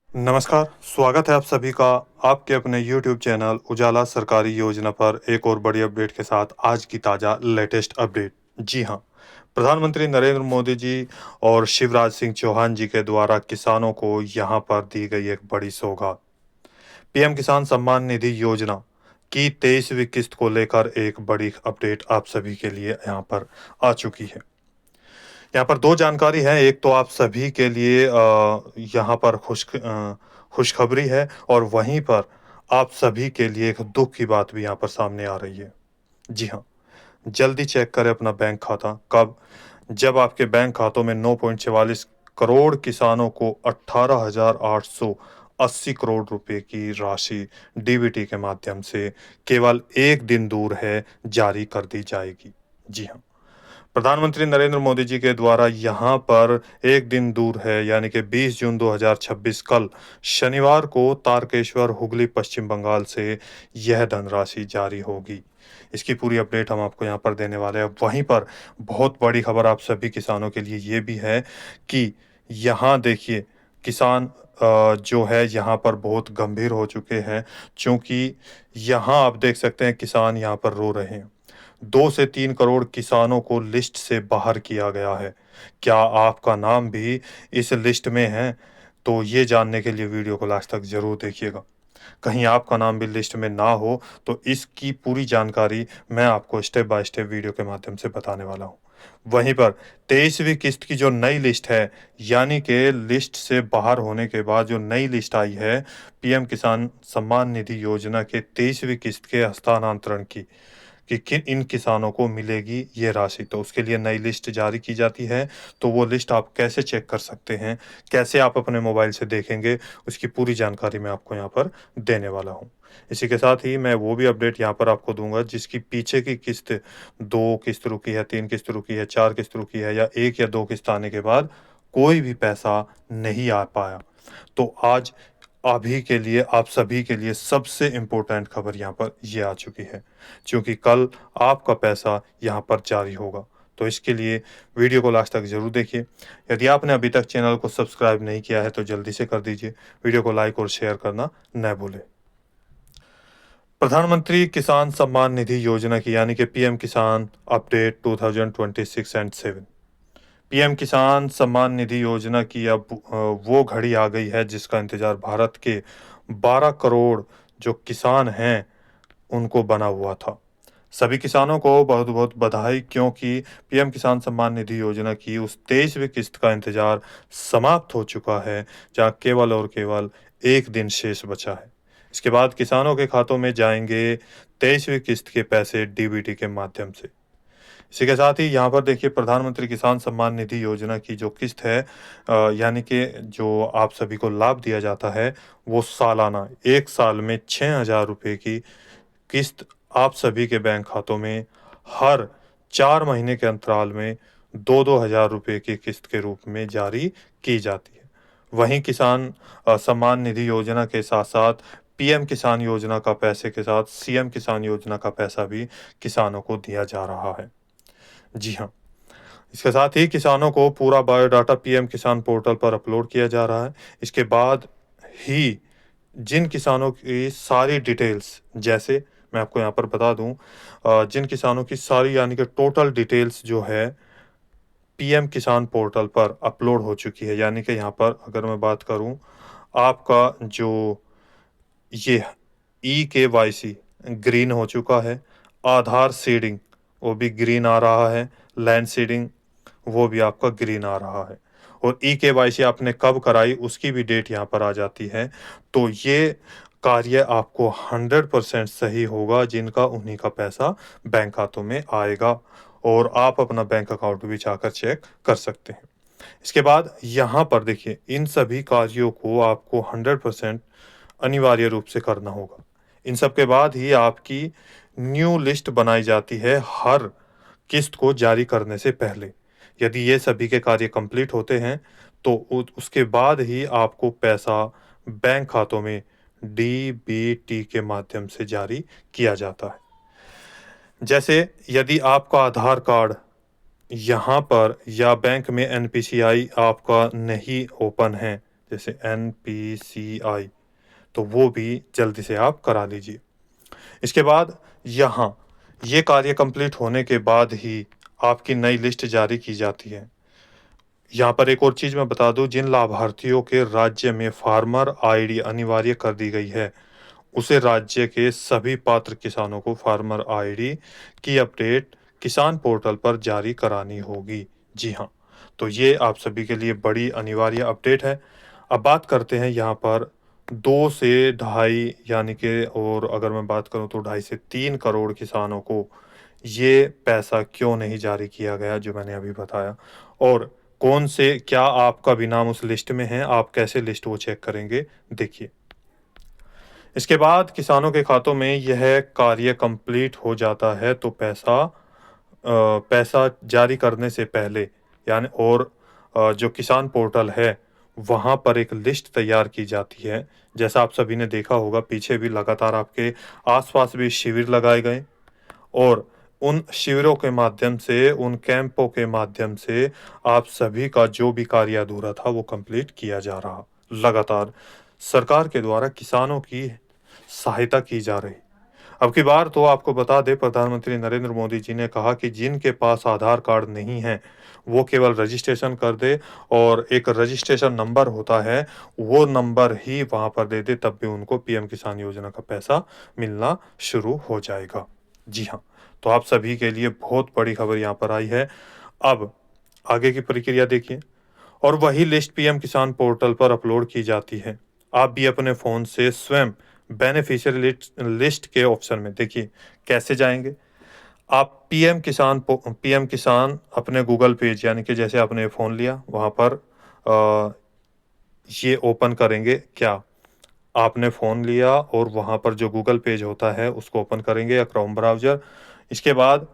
नमस्कार, स्वागत है आप सभी का आपके अपने YouTube चैनल उजाला सरकारी योजना पर एक और बड़ी अपडेट के साथ आज की ताज़ा लेटेस्ट अपडेट। जी हाँ, प्रधानमंत्री नरेंद्र मोदी जी और शिवराज सिंह चौहान जी के द्वारा किसानों को यहाँ पर दी गई एक बड़ी सौगात। पीएम किसान सम्मान निधि योजना की 23वीं किस्त को लेकर एक बड़ी अपडेट आप सभी के लिए यहाँ पर आ चुकी है। यहाँ पर दो जानकारी है, एक तो आप सभी के लिए यहाँ पर खुशखबरी है और वहीं पर आप सभी के लिए एक दुख की बात भी यहाँ पर सामने आ रही है। जी हाँ, जल्दी चेक करें अपना बैंक खाता। कब? जब आपके बैंक खातों में 9.44 करोड़ किसानों को 18,880 करोड़ रुपए की राशि डीबीटी के माध्यम से केवल एक दिन दूर है जारी कर दी जाएगी। जी हाँ, प्रधानमंत्री नरेंद्र मोदी जी के द्वारा यहाँ पर एक दिन दूर है, यानी कि 20 जून 2026 कल शनिवार को तारकेश्वर हुगली पश्चिम बंगाल से यह धनराशि जारी होगी। इसकी पूरी अपडेट हम आपको यहाँ पर देने वाले हैं। वहीं पर बहुत बड़ी खबर आप सभी किसानों के लिए ये भी है कि यहाँ देखिए किसान जो है यहाँ पर बहुत गंभीर हो चुके हैं, क्योंकि यहाँ आप देख सकते हैं किसान यहाँ पर रो रहे हैं। 2 से 3 करोड़ किसानों को लिस्ट से बाहर किया गया है। क्या आपका नाम भी इस लिस्ट में है? तो ये जानने के लिए वीडियो को लास्ट तक ज़रूर देखिएगा। कहीं आपका नाम भी लिस्ट में ना हो, तो इसकी पूरी जानकारी मैं आपको स्टेप बाय स्टेप वीडियो के माध्यम से बताने वाला हूँ। वहीं पर 23वीं किस्त की जो नई लिस्ट है, यानी कि लिस्ट से बाहर होने के बाद जो नई लिस्ट आई है, पीएम किसान सम्मान निधि योजना के 23वीं किस्त के हस्तांतरण की, कि किन इन किसानों को मिलेगी ये राशि। तो उसके लिए नई लिस्ट जारी की जाती है। तो वो लिस्ट आप कैसे चेक कर सकते हैं, कैसे आप अपने मोबाइल से देखेंगे, उसकी पूरी जानकारी मैं आपको यहाँ पर देने वाला हूँ। इसी के साथ ही मैं वो भी अपडेट यहाँ पर आपको दूंगा जिसकी पीछे की किस्त 2 किस्त रुकी है, 3 किस्त रुकी है, 4 किस्त रुकी है, या 1 या 2 किस्त आने के बाद कोई भी पैसा नहीं आ पाया। तो आज अभी के लिए आप सभी के लिए सबसे इम्पोर्टेंट खबर यहाँ पर ये आ चुकी है, क्योंकि कल आपका पैसा यहाँ पर जारी होगा। तो इसके लिए वीडियो को लास्ट तक ज़रूर देखिए। यदि आपने अभी तक चैनल को सब्सक्राइब नहीं किया है तो जल्दी से कर दीजिए। वीडियो को लाइक और शेयर करना न भूलें। प्रधानमंत्री किसान सम्मान निधि योजना की, यानी कि पीएम किसान अपडेट 2026 एंड 7। पीएम किसान सम्मान निधि योजना की अब वो घड़ी आ गई है जिसका इंतजार भारत के 12 करोड़ जो किसान हैं उनको बना हुआ था। सभी किसानों को बहुत बहुत बधाई, क्योंकि पीएम किसान सम्मान निधि योजना की उस 23वीं किस्त का इंतजार समाप्त हो चुका है, जहां केवल और केवल एक दिन शेष बचा है। इसके बाद किसानों के खातों में जाएंगे 23वीं किस्त के पैसे डीबीटी के माध्यम से। इसी के साथ ही यहाँ पर देखिए प्रधानमंत्री किसान सम्मान निधि योजना की जो किस्त है, यानी कि जो आप सभी को लाभ दिया जाता है, वो सालाना 1 साल में 6,000 रुपये की किस्त आप सभी के बैंक खातों में हर 4 महीने के अंतराल में 2-2 हज़ार रुपये की किस्त के रूप में जारी की जाती है। वहीं किसान सम्मान निधि योजना के साथ-साथ पीएम किसान योजना का पैसे के साथ सीएम किसान योजना का पैसा भी किसानों को दिया जा रहा है। जी हाँ, इसके साथ ही किसानों को पूरा बायोडाटा पीएम किसान पोर्टल पर अपलोड किया जा रहा है। इसके बाद ही जिन किसानों की सारी डिटेल्स, जैसे मैं आपको यहाँ पर बता दूँ, जिन किसानों की सारी यानी कि टोटल डिटेल्स जो है पीएम किसान पोर्टल पर अपलोड हो चुकी है, यानी कि यहाँ पर अगर मैं बात करूँ, आपका जो ये ई-केवाईसी ग्रीन हो चुका है, आधार सीडिंग वो भी ग्रीन आ रहा है, लैंड सीडिंग वो भी आपका ग्रीन आ रहा है, और ई-केवाईसी आपने कब कराई उसकी भी डेट यहाँ पर आ जाती है। तो ये कार्य आपको 100% सही होगा, जिनका उन्हीं का पैसा बैंक खातों में आएगा, और आप अपना बैंक अकाउंट भी जाकर चेक कर सकते हैं। इसके बाद यहाँ पर देखिए इन सभी कार्यों को आपको 100% अनिवार्य रूप से करना होगा। इन सब के बाद ही आपकी न्यू लिस्ट बनाई जाती है हर किस्त को जारी करने से पहले। यदि ये सभी के कार्य कंप्लीट होते हैं तो उसके बाद ही आपको पैसा बैंक खातों में डीबीटी के माध्यम से जारी किया जाता है। जैसे यदि आपका आधार कार्ड यहाँ पर या बैंक में एनपीसीआई आपका नहीं ओपन है, जैसे NPCI, तो वो भी जल्दी से आप करा लीजिए। इसके बाद यहाँ ये कार्य कंप्लीट होने के बाद ही आपकी नई लिस्ट जारी की जाती है। यहाँ पर एक और चीज़ मैं बता दूँ, जिन लाभार्थियों के राज्य में फार्मर आईडी अनिवार्य कर दी गई है, उसे राज्य के सभी पात्र किसानों को फार्मर आईडी की अपडेट किसान पोर्टल पर जारी करानी होगी। जी हाँ, तो ये आप सभी के लिए बड़ी अनिवार्य अपडेट है। अब बात करते हैं यहाँ पर 2 से ढाई यानी कि, और अगर मैं बात करूँ तो 2.5 से 3 करोड़ किसानों को ये पैसा क्यों नहीं जारी किया गया, जो मैंने अभी बताया, और कौन से, क्या आपका भी नाम उस लिस्ट में है, आप कैसे लिस्ट वो चेक करेंगे, देखिए। इसके बाद किसानों के खातों में यह कार्य कंप्लीट हो जाता है तो पैसा जारी करने से पहले यानी, और जो किसान पोर्टल है वहाँ पर एक लिस्ट तैयार की जाती है। जैसा आप सभी ने देखा होगा, पीछे भी लगातार आपके आसपास भी शिविर लगाए गए, और उन शिविरों के माध्यम से, उन कैंपों के माध्यम से आप सभी का जो भी कार्य अधूरा था वो कंप्लीट किया जा रहा। लगातार सरकार के द्वारा किसानों की सहायता की जा रही। अब की बार तो आपको बता दें, प्रधानमंत्री नरेंद्र मोदी जी ने कहा कि जिनके पास आधार कार्ड नहीं है वो केवल रजिस्ट्रेशन कर दे, और एक रजिस्ट्रेशन नंबर होता है, वो नंबर ही वहाँ पर दे दे, तब भी उनको पीएम किसान योजना का पैसा मिलना शुरू हो जाएगा। जी हाँ, तो आप सभी के लिए बहुत बड़ी खबर यहाँ पर आई है। अब आगे की प्रक्रिया देखिए, और वही लिस्ट पीएम किसान पोर्टल पर अपलोड की जाती है। आप भी अपने फ़ोन से स्वयं बेनिफिशियरी लिस्ट के ऑप्शन में देखिए कैसे जाएंगे। आप पीएम किसान अपने गूगल पेज, यानी कि जैसे आपने फ़ोन लिया वहाँ पर ये ओपन करेंगे। क्या आपने फ़ोन लिया और वहाँ पर जो गूगल पेज होता है उसको ओपन करेंगे, या क्रोम ब्राउज़र। इसके बाद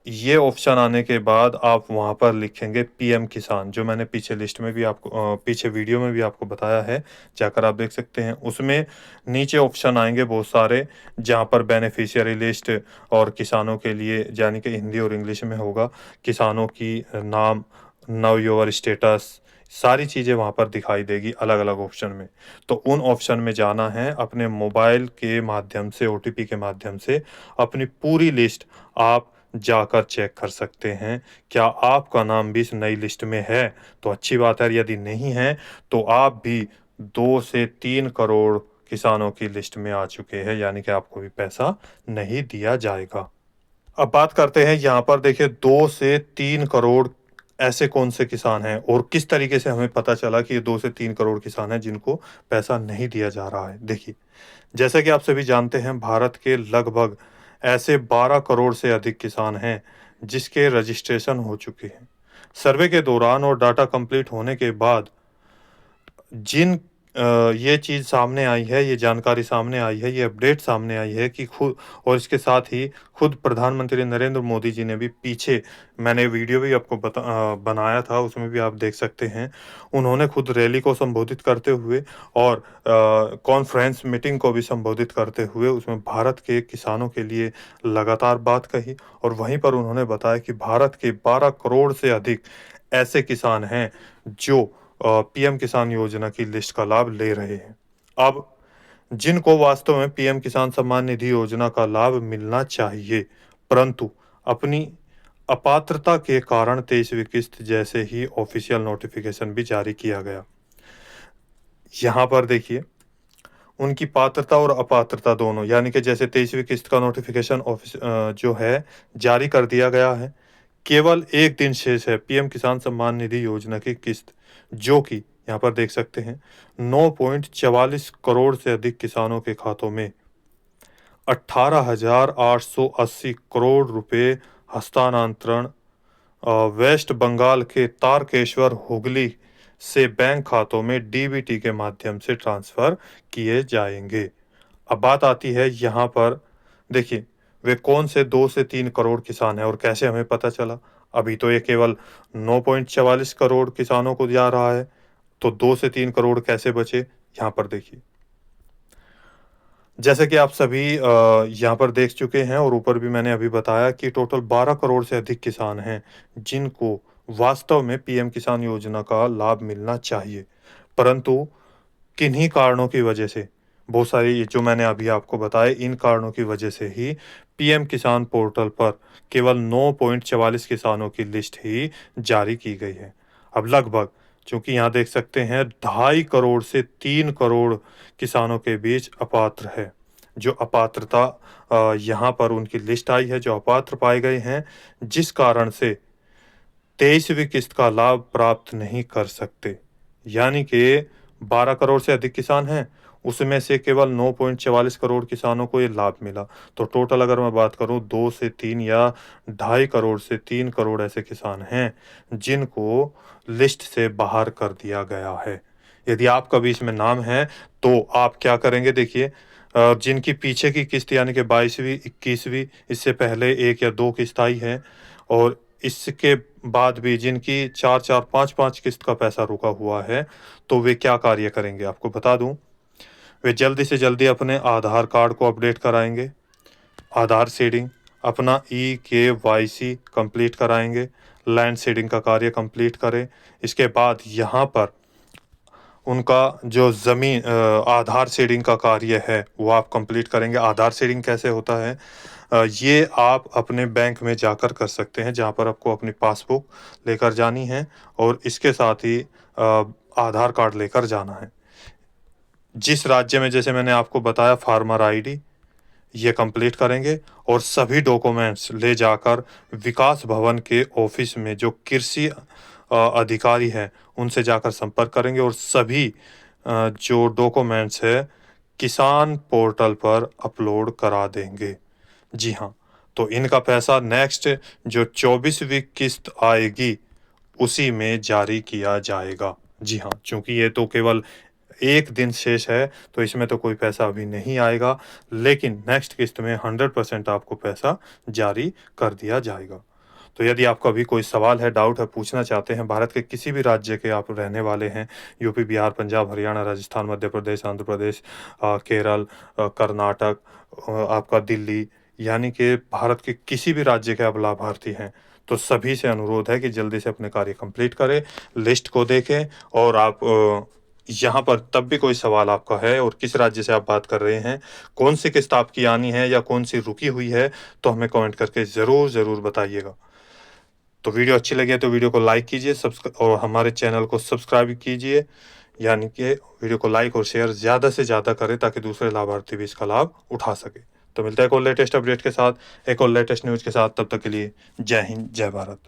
ये ऑप्शन आने के बाद आप वहाँ पर लिखेंगे पीएम किसान, जो मैंने पीछे लिस्ट में भी आपको पीछे वीडियो में भी आपको बताया है, जाकर आप देख सकते हैं। उसमें नीचे ऑप्शन आएंगे बहुत सारे, जहाँ पर बेनिफिशियरी लिस्ट और किसानों के लिए, यानी कि हिंदी और इंग्लिश में होगा, किसानों की नाम, नाउ योर स्टेटस, सारी चीज़ें वहाँ पर दिखाई देगी अलग अलग ऑप्शन में। तो उन ऑप्शन में जाना है, अपने मोबाइल के माध्यम से, ओटीपी के माध्यम से अपनी पूरी लिस्ट आप जाकर चेक कर सकते हैं। क्या आपका नाम भी इस नई लिस्ट में है तो अच्छी बात है, यदि नहीं है तो आप भी 2 से 3 करोड़ किसानों की लिस्ट में आ चुके हैं, यानी कि आपको भी पैसा नहीं दिया जाएगा। अब बात करते हैं यहाँ पर, देखिए 2 से 3 करोड़ ऐसे कौन से किसान हैं, और किस तरीके से हमें पता चला कि ये 2 से 3 करोड़ किसान हैं जिनको पैसा नहीं दिया जा रहा है। देखिए, जैसा कि आप सभी जानते हैं, भारत के लगभग ऐसे 12 करोड़ से अधिक किसान हैं जिसके रजिस्ट्रेशन हो चुके हैं। सर्वे के दौरान और डाटा कंप्लीट होने के बाद जिन ये चीज़ सामने आई है, ये जानकारी सामने आई है, ये अपडेट सामने आई है कि खुद, और इसके साथ ही खुद प्रधानमंत्री नरेंद्र मोदी जी ने भी पीछे, मैंने वीडियो भी आपको बनाया था, उसमें भी आप देख सकते हैं, उन्होंने खुद रैली को संबोधित करते हुए और कॉन्फ्रेंस मीटिंग को भी संबोधित करते हुए उसमें भारत के किसानों के लिए लगातार बात कही, और वहीं पर उन्होंने बताया कि भारत के 12 करोड़ से अधिक ऐसे किसान हैं जो पीएम किसान योजना की लिस्ट का लाभ ले रहे हैं। अब जिनको वास्तव में पीएम किसान सम्मान निधि योजना का लाभ मिलना चाहिए, परंतु अपनी अपात्रता के कारण 23वीं किस्त जैसे ही ऑफिशियल नोटिफिकेशन भी जारी किया गया। यहाँ पर देखिए, उनकी पात्रता और अपात्रता दोनों, यानी कि जैसे 23वीं किस्त का नोटिफिकेशन जो है जारी कर दिया गया है, केवल एक दिन शेष है पीएम किसान सम्मान निधि योजना की किस्त, जो कि यहाँ पर देख सकते हैं 9.44 करोड़ से अधिक किसानों के खातों में 18,880 करोड़ रुपए हस्तांतरण वेस्ट बंगाल के तारकेश्वर हुगली से बैंक खातों में डीबीटी के माध्यम से ट्रांसफर किए जाएंगे। अब बात आती है यहाँ पर, देखिए वे कौन से 2 से 3 करोड़ किसान हैं और कैसे हमें पता चला। अभी तो ये केवल 9.44 करोड़ किसानों को जा रहा है, तो 2 से 3 करोड़ कैसे बचे, यहाँ पर देखिए। जैसे कि आप सभी यहाँ पर देख चुके हैं, और ऊपर भी मैंने अभी बताया कि टोटल 12 करोड़ से अधिक किसान हैं जिनको वास्तव में पीएम किसान योजना का लाभ मिलना चाहिए, परंतु किन्हीं कारणों की वजह से, बहुत सारी जो मैंने अभी आपको बताए, इन कारणों की वजह से ही पीएम किसान पोर्टल पर केवल 9.44 किसानों की लिस्ट ही जारी की गई है। अब लगभग, चूंकि यहाँ देख सकते हैं 2.5 करोड़ से 3 करोड़ किसानों के बीच अपात्र है। जो अपात्रता यहाँ पर उनकी लिस्ट आई है, जो अपात्र पाए गए हैं, जिस कारण से 23वीं किस्त का लाभ प्राप्त नहीं कर सकते। यानी कि 12 करोड़ से अधिक किसान हैं, उसमें से केवल 9.44 करोड़ किसानों को ये लाभ मिला। तो टोटल अगर मैं बात करूं, 2 से 3 या 2.5 करोड़ से 3 करोड़ ऐसे किसान हैं जिनको लिस्ट से बाहर कर दिया गया है। यदि आपका भी इसमें नाम है तो आप क्या करेंगे, देखिए, जिनकी पीछे की किस्त यानी कि 22वीं 21वीं, इससे पहले 1 या 2 किस्त आई है, और इसके बाद भी जिनकी 4-4 5-5 किस्त का पैसा रुका हुआ है, तो वे क्या कार्य करेंगे आपको बता दूं। वे जल्दी से जल्दी अपने आधार कार्ड को अपडेट कराएंगे, आधार सीडिंग, अपना EKYC कंप्लीट कराएंगे, लैंड सीडिंग का कार्य कंप्लीट करें। इसके बाद यहाँ पर उनका जो ज़मीन आधार सीडिंग का कार्य है वो आप कंप्लीट करेंगे। आधार सीडिंग कैसे होता है, ये आप अपने बैंक में जाकर कर सकते हैं, जहाँ पर आपको अपनी पासबुक लेकर जानी है और इसके साथ ही आधार कार्ड लेकर जाना है। जिस राज्य में, जैसे मैंने आपको बताया, फार्मर आईडी, ये कंप्लीट करेंगे और सभी डॉक्यूमेंट्स ले जाकर विकास भवन के ऑफिस में जो कृषि अधिकारी हैं उनसे जाकर संपर्क करेंगे और सभी जो डॉक्यूमेंट्स है किसान पोर्टल पर अपलोड करा देंगे। जी हाँ, तो इनका पैसा नेक्स्ट जो 24वीं किस्त आएगी उसी में जारी किया जाएगा। जी हाँ, चूंकि ये तो केवल एक दिन शेष है तो इसमें तो कोई पैसा अभी नहीं आएगा, लेकिन नेक्स्ट किस्त में 100% आपको पैसा जारी कर दिया जाएगा। तो यदि आपका भी कोई सवाल है, डाउट है, पूछना चाहते हैं, भारत के किसी भी राज्य के आप रहने वाले हैं, यूपी, बिहार, पंजाब, हरियाणा, राजस्थान, मध्य प्रदेश, आंध्र प्रदेश, केरल, कर्नाटक, आपका दिल्ली, यानी कि भारत के किसी भी राज्य के आप लाभार्थी हैं, तो सभी से अनुरोध है कि जल्दी से अपने कार्य कंप्लीट करें, लिस्ट को देखें। और आप यहाँ पर तब भी कोई सवाल आपका है और किस राज्य से आप बात कर रहे हैं, कौन सी किस्त आपकी आनी है या कौन सी रुकी हुई है, तो हमें कमेंट करके ज़रूर बताइएगा। तो वीडियो अच्छी लगे तो वीडियो को लाइक कीजिए, और हमारे चैनल को सब्सक्राइब कीजिए, यानी कि वीडियो को लाइक और शेयर ज़्यादा से ज़्यादा करें ताकि दूसरे लाभार्थी भी इसका लाभ उठा सके। तो मिलता है एक और लेटेस्ट अपडेट के साथ, एक और लेटेस्ट न्यूज़ के साथ। तब तक के लिए जय हिंद, जय भारत।